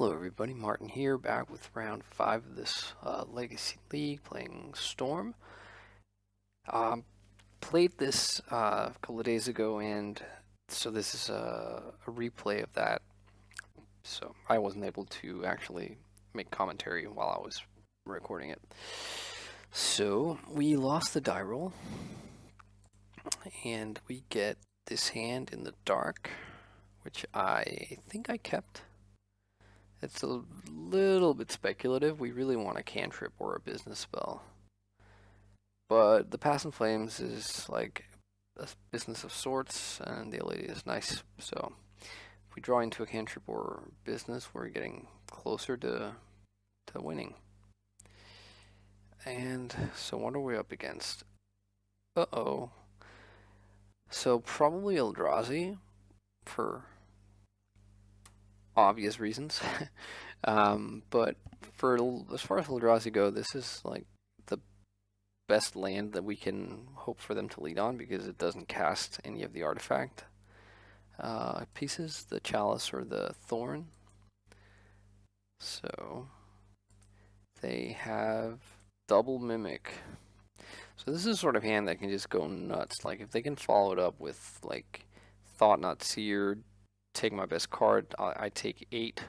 Hello everybody, Martin here, back with round 5 of this Legacy League, playing Storm. Played this a couple of days ago, and so this is a replay of that. So I wasn't able to actually make commentary while I was recording it. So we lost the die roll, and we get this hand in the dark, which I think I kept. It's a little bit speculative. We really want a cantrip or a business spell. But the Pass in Flames is like a business of sorts, and the ability is nice. So if we draw into a cantrip or business, we're getting closer to winning. And so what are we up against? Uh-oh. So probably Eldrazi for obvious reasons. But for as far as Eldrazi go, this is like the best land that we can hope for them to lead on, because it doesn't cast any of the artifact pieces, the Chalice or the Thorn. So they have double Mimic. So this is sort of hand that can just go nuts. Like if they can follow it up with like Thought Not Seared, take my best card, I take 8,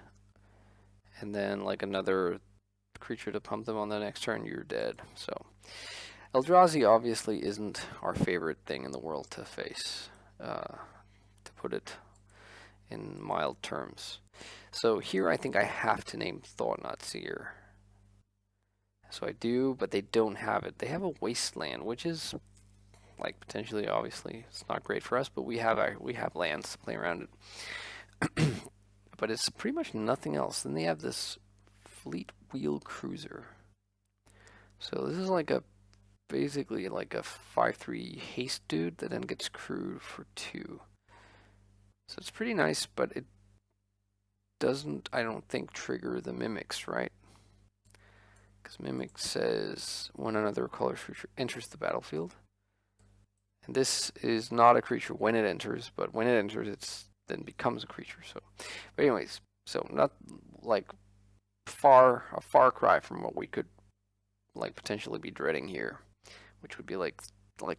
and then like another creature to pump them on the next turn, you're dead. So Eldrazi obviously isn't our favorite thing in the world to face, to put it in mild terms. So here I think I have to name Thought Not Seer. So I do, but they don't have it. They have a Wasteland, which is like potentially, obviously, it's not great for us, but we have lands to play around it. But it's pretty much nothing else. Then they have this Fleet Wheel Cruiser. So this is like basically like a 5/3 haste dude that then gets crewed for 2. So it's pretty nice, but it doesn't, I don't think, trigger the mimics, right? Because mimic says when another color creature enters the battlefield. And this is not a creature when it enters, but when it enters, it's then becomes a creature. So, but anyways, so not like a far cry from what we could like potentially be dreading here, which would be like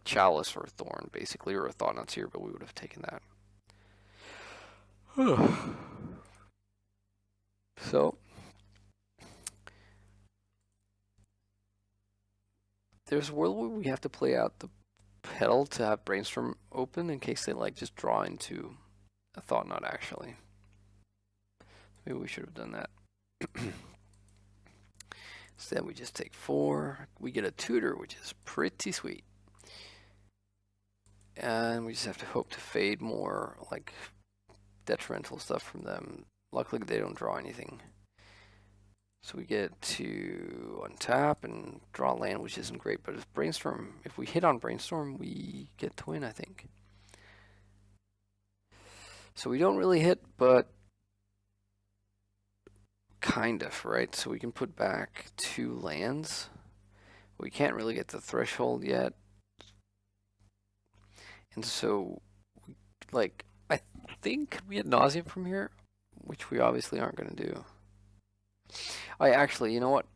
Chalice or Thorn, basically, or a Thought Not Seer, but we would have taken that. So there's a world where we have to play out the pedal to have Brainstorm open in case they like just draw into a Thought Not actually. Maybe we should have done that. Instead we just take 4. We get a tutor, which is pretty sweet. And we just have to hope to fade more like detrimental stuff from them. Luckily they don't draw anything. So we get to untap and draw land, which isn't great, but if we hit on Brainstorm, we get to win, I think. So we don't really hit, but kind of, right? So we can put back 2 lands. We can't really get the threshold yet. And so, like, I think we had Nauseam from here, which we obviously aren't going to do. You know what?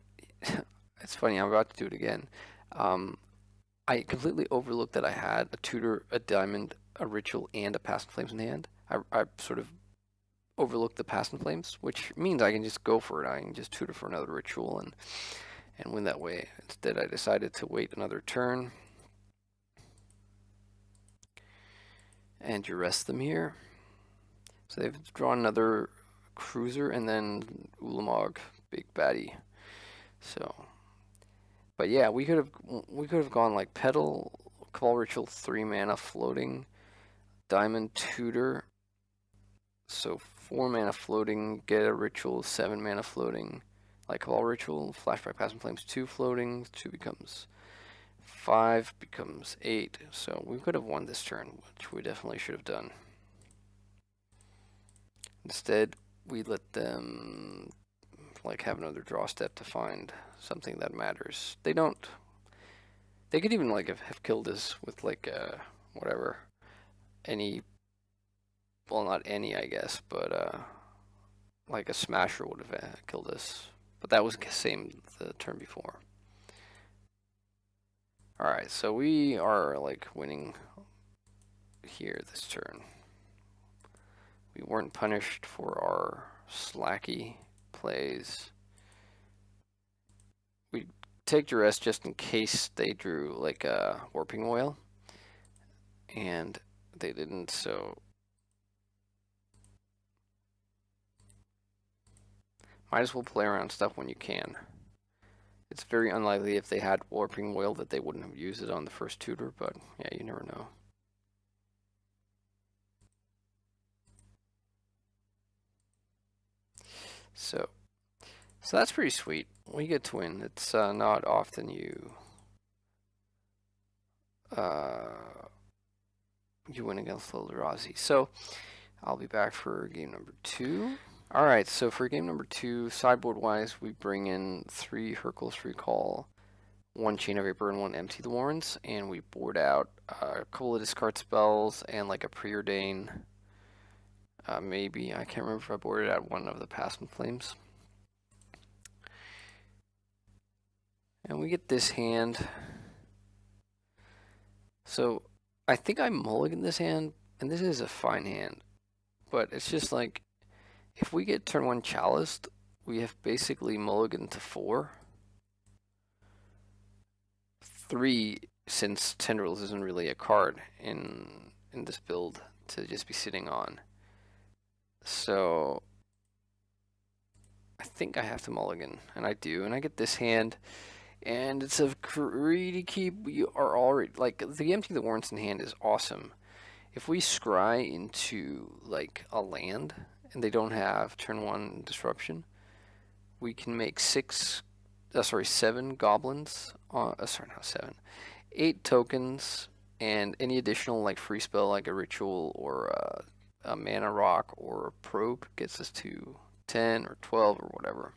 It's funny, I'm about to do it again. I completely overlooked that I had a tutor, a diamond, a ritual, and a Pass in Flames in hand. I sort of overlooked the Pass in Flames, which means I can just go for it. I can just tutor for another ritual and win that way. Instead, I decided to wait another turn and you rest them here. So they've drawn another cruiser and then Ulamog, big baddie. So, but yeah, we could have gone like Petal, Cabal Ritual, 3 mana floating, Diamond Tutor. So 4 mana floating, get a ritual, 7 mana floating, like Cabal Ritual, Flashback Pass in Flames, 2 floating, 2 becomes 5, becomes 8. So we could have won this turn, which we definitely should have done. Instead, we let them like have another draw step to find something that matters. They don't. They could even like have killed us with like whatever, any. Well, not any, I guess, but like a smasher would have killed us. But that was the same the turn before. Alright, so we are like winning here this turn. We weren't punished for our slacky plays. We take duress just in case they drew like a warping whale. And they didn't, so might as well play around stuff when you can. It's very unlikely if they had warping whale that they wouldn't have used it on the first tutor, but yeah, you never know. So that's pretty sweet. We get to win. It's not often you win against Eldrazi. So I'll be back for game number 2. Alright, so for game number 2, sideboard-wise, we bring in 3 Hercules Recall, 1 Chain of Vapor, and 1 Empty the Warrens, and we board out a couple of discard spells and like a Preordain. Maybe, I can't remember if I boarded out one of the Passion Flames. And we get this hand. So I think I mulligan this hand, and this is a fine hand, but it's just like, if we get turn 1 Chaliced, we have basically mulligan to 4. 3, since Tendrils isn't really a card in this build to just be sitting on. So I think I have to mulligan, and I do, and I get this hand, and it's a greedy keep. We are already, like, the Empty the Warrens in hand is awesome. If we scry into, like, a land, and they don't have turn 1 disruption, we can make 7 goblins, sorry, not 7, 8 tokens, and any additional, like, free spell, like a ritual, or a mana rock, or a probe gets us to 10 or 12 or whatever.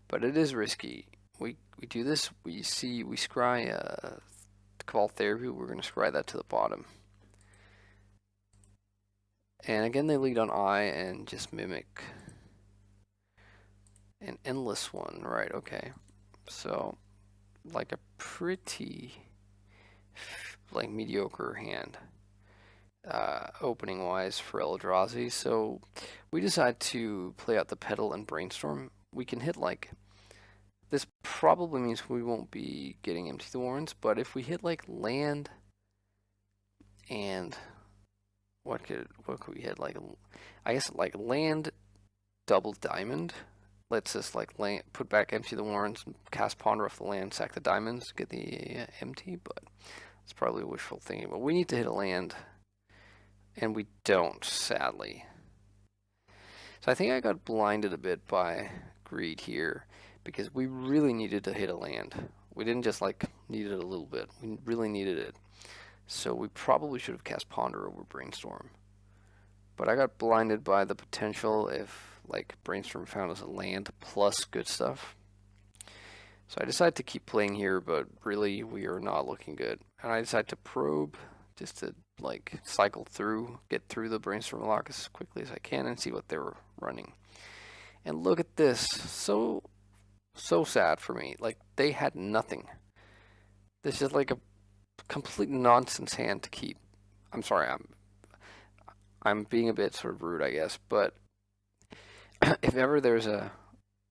But it is risky. We do this, we scry Cabal Therapy, we're going to scry that to the bottom. And again, they lead on Eye and just Mimic. An Endless one, right, okay. So, like a pretty, like, mediocre hand, opening-wise for Eldrazi. So, we decide to play out the Petal and Brainstorm. We can hit, like, this probably means we won't be getting Empty the Warrens, but if we hit, like, land and what could we hit? Like, I guess, like, land, double diamond lets us, like, land, put back Empty the Warrens, cast Ponder off the land, sack the diamonds, get the empty, but it's probably wishful thinking. But we need to hit a land, and we don't, sadly. So I think I got blinded a bit by greed here, because we really needed to hit a land. We didn't just, like, need it a little bit. We really needed it. So we probably should have cast Ponder over Brainstorm. But I got blinded by the potential if, like, Brainstorm found us a land plus good stuff. So I decided to keep playing here, but really we are not looking good. And I decided to probe just to, like, cycle through, get through the Brainstorm lock as quickly as I can and see what they were running. And look at this. So sad for me. Like, they had nothing. This is like a complete nonsense hand to keep. I'm sorry, I'm being a bit sort of rude, I guess, but if ever there's a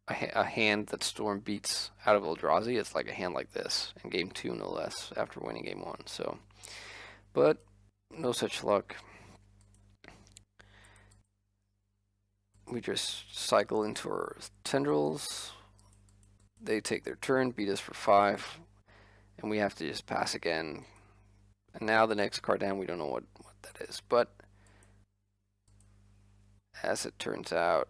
hand that Storm beats out of Eldrazi, it's like a hand like this in game 2, no less, after winning game 1. So, but no such luck. We just cycle into our Tendrils. They take their turn, beat us for 5, and we have to just pass again. And now the next card down, we don't know what that is, but as it turns out,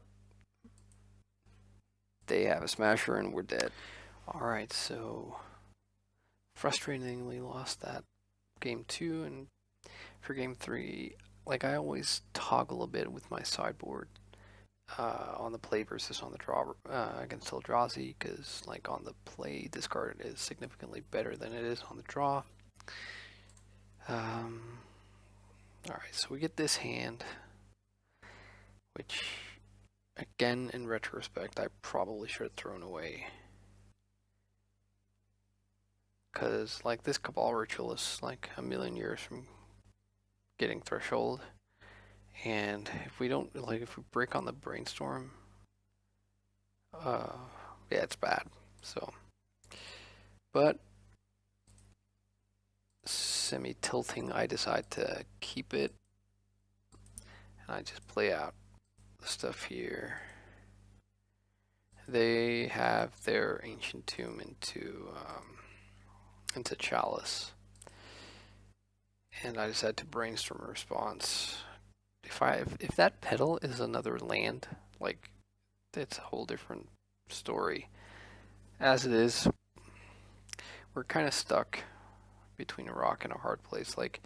they have a Smasher and we're dead. Alright, so frustratingly lost that game 2, and for game 3, like, I always toggle a bit with my sideboard on the play versus on the draw against Eldrazi, because, like, on the play, this card is significantly better than it is on the draw. Alright, so we get this hand, which Again, in retrospect, I probably should have thrown away. Because, like, this Cabal Ritual is like a million years from getting Threshold. And if we don't, like, if we break on the Brainstorm, yeah, it's bad. So, but semi-tilting, I decide to keep it. And I just play out the stuff here. They have their Ancient Tomb into Chalice. And I decide to brainstorm a response. If that petal is another land, like, it's a whole different story. As it is, we're kind of stuck between a rock and a hard place. Like,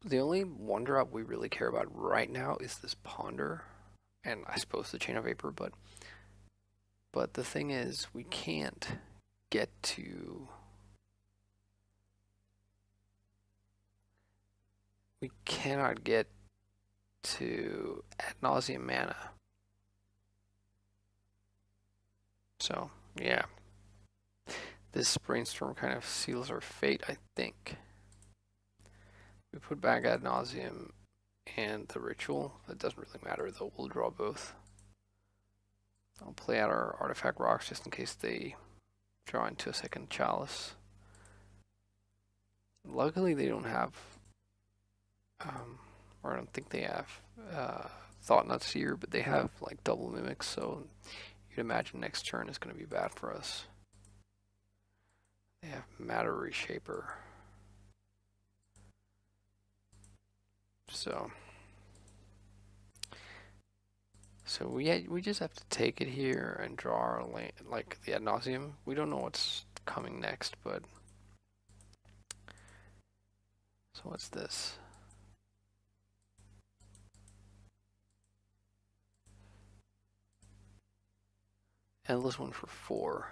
the only one drop we really care about right now is this Ponder, and I suppose the Chain of Vapor, but the thing is, we can't get to... We cannot get to ad nauseam mana. So, yeah. This brainstorm kind of seals our fate, I think. We put back ad nauseam and the ritual. That doesn't really matter, though. We'll draw both. I'll play out our artifact rocks just in case they draw into a second chalice. Luckily, they don't have, or I don't think they have, Thought Not Seer, but they have like double mimics, so you'd imagine next turn is going to be bad for us. They have Matter Reshaper. So we just have to take it here and draw our land, like the ad nauseam. We don't know what's coming next, but so what's this? Endless one for 4.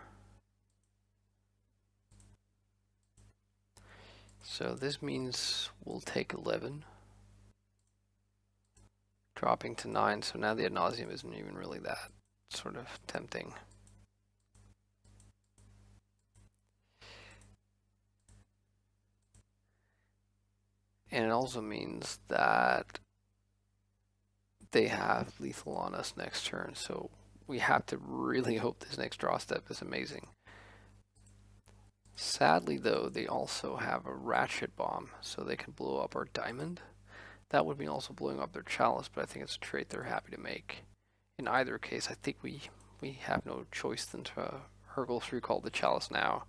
So this means we'll take 11. Dropping to 9, so now the ad nauseam isn't even really that sort of tempting. And it also means that they have lethal on us next turn, so we have to really hope this next draw step is amazing. Sadly, though, they also have a Ratchet Bomb, so they can blow up our diamond. That would mean also blowing up their chalice, but I think it's a trade they're happy to make. In either case, I think we have no choice than to Hurgle's Recall the chalice now.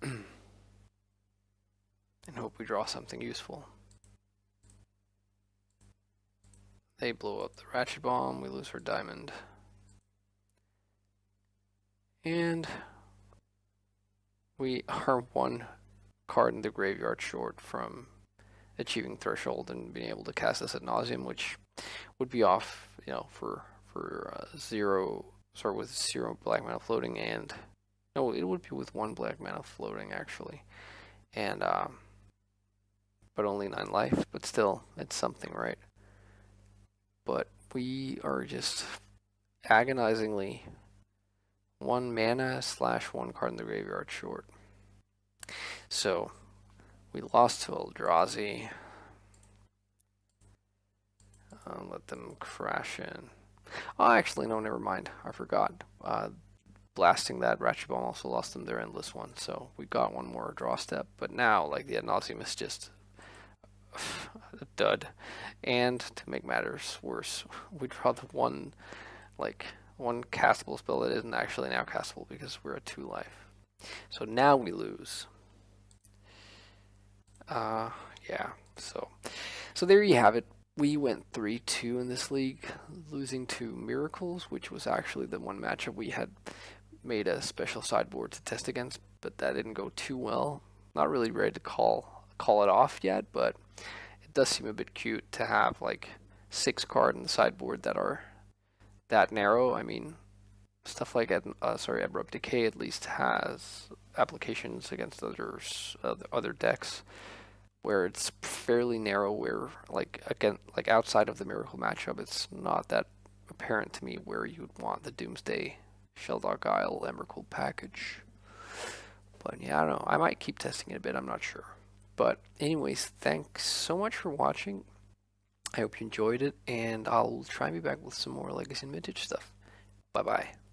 And hope we draw something useful. They blow up the Ratchet Bomb, we lose our diamond. And we are 1 card in the graveyard short from achieving Threshold and being able to cast this ad nauseam, which would be off, you know, for 0, sorry, with 0 black mana floating, and no, it would be with 1 black mana floating actually, and but only 9 life, but still, it's something, right? But we are just agonizingly 1 mana / 1 card in the graveyard short. So we lost to Eldrazi. Let them crash in. Oh, actually, no, never mind. I forgot. Blasting that Ratchet Bomb also lost them their endless one, so we got 1 more draw step. But now, like, the ad nauseam is just a dud. And to make matters worse, we draw the one castable spell that isn't actually now castable because we're at 2 life. So now we lose. Yeah. So there you have it. We went 3-2 in this league, losing to Miracles, which was actually the one matchup we had made a special sideboard to test against, but that didn't go too well. Not really ready to call it off yet, but it does seem a bit cute to have like 6 cards in the sideboard that are that narrow. I mean, stuff like Abrupt Decay at least has applications against other decks, where it's fairly narrow, where like again, like outside of the Miracle matchup, it's not that apparent to me where you'd want the Doomsday Sheldog Isle Emrakul package. But yeah, I don't know. I might keep testing it a bit. I'm not sure. But anyways, thanks so much for watching. I hope you enjoyed it, and I'll try and be back with some more Legacy and Vintage stuff. Bye bye.